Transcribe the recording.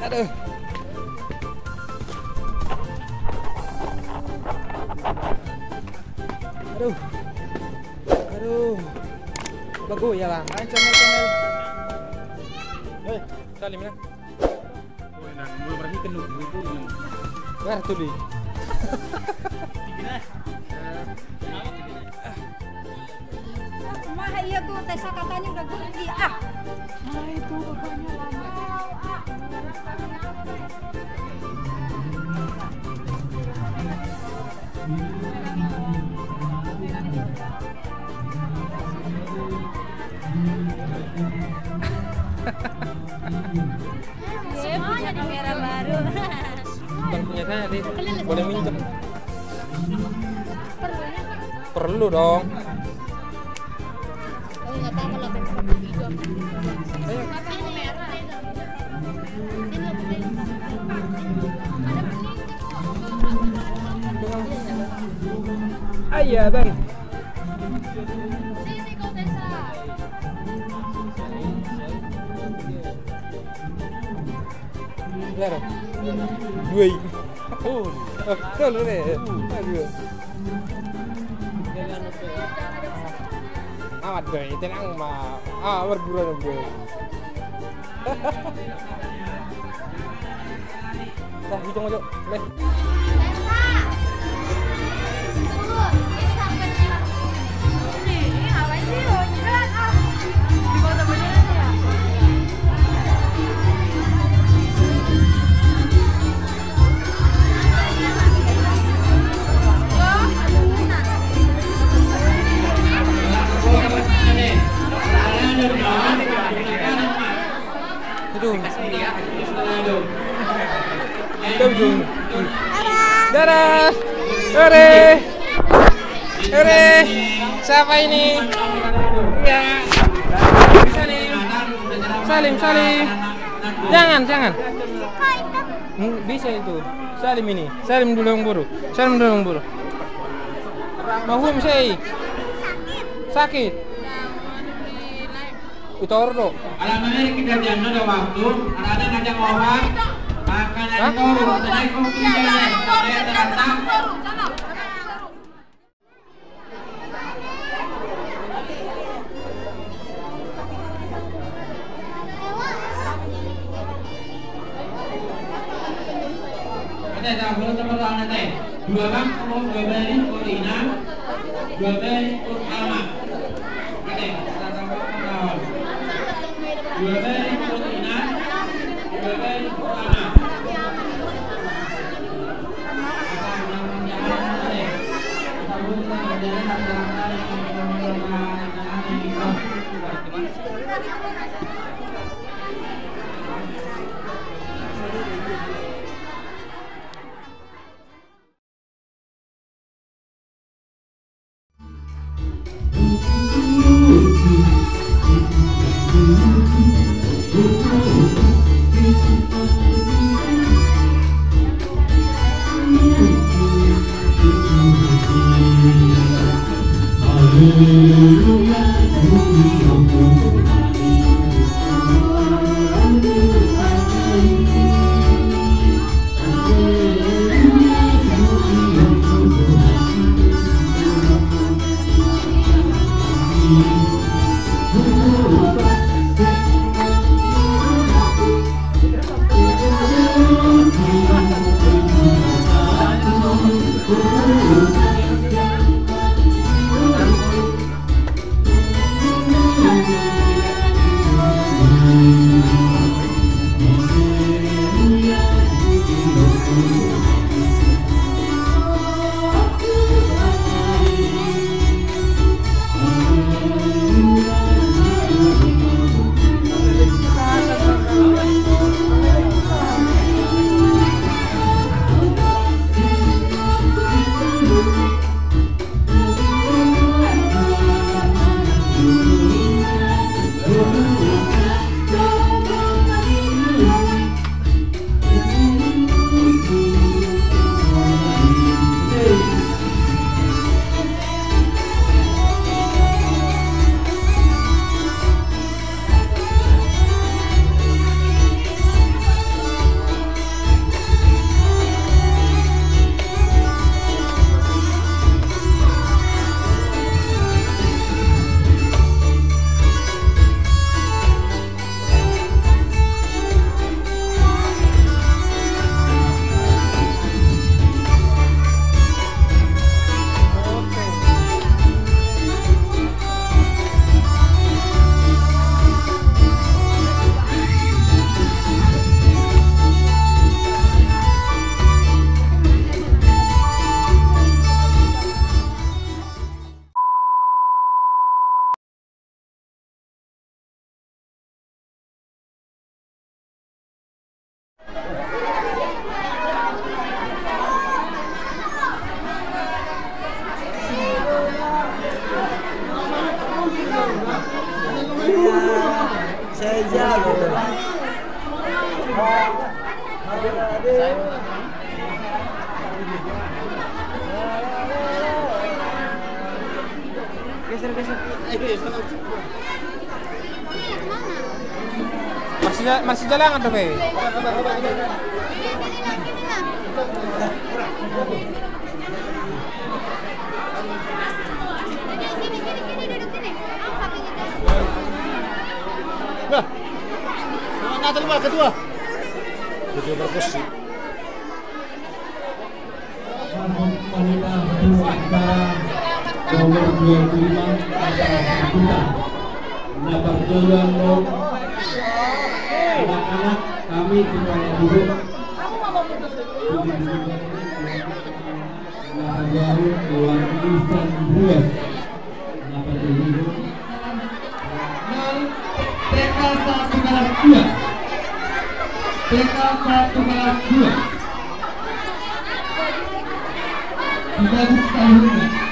Aduh. Aduh. Aduh. Bagus ya lang. Ayo comel. Hei, salim na. Nang mulai berarti kan lu itu yang Wah, tuloy. Iya tuh, Tessa katanya udah pergi. Nah itu bapaknya lama. Semuanya di merah baru. Bukan punya saya, Dik. Boleh minjem. Perlu ya? Perlu dong. Oh nggak tahu kalau hijau. Ayo. Ini merah. Ayah, Bang. Sini kau Tessa. Claro. Dua. Oh, betul deh. Aduh. Amat deh, tenang mah. Berburuan gue. Dah, hitung aja. Leh. Tessa. Tunggu, ini sampai merah. Ini ngapain sih? Oh, jalan Di foto beneran ya? Aduh. Aduh. Dadah. Hore. Hore. Siapa ini? Ya. Salim. Jangan. Bisa itu. Salim ini. Salim dulu yang buru. Mahum sei. Sakit. Utordo. alamannya kita jangan ada waktu, ada ngajak orang, makanan turun, ada kopi saya datang. Ada belum teman nanti. Dua bang, dua beli Corina, dua beli Alma. Ada kawan. Dua beli Corina, dua beli Alma. Masih jalan atau Be? Nah, natal kedua. Kedua bagus sih. Wanita nomor 25 dapat jalan anak-anak kami semuanya duduk. Baru keluar Istan Bulan dapat duduk. TK 1 kelas 2 TK 1 kelas 2 kita buka dulu.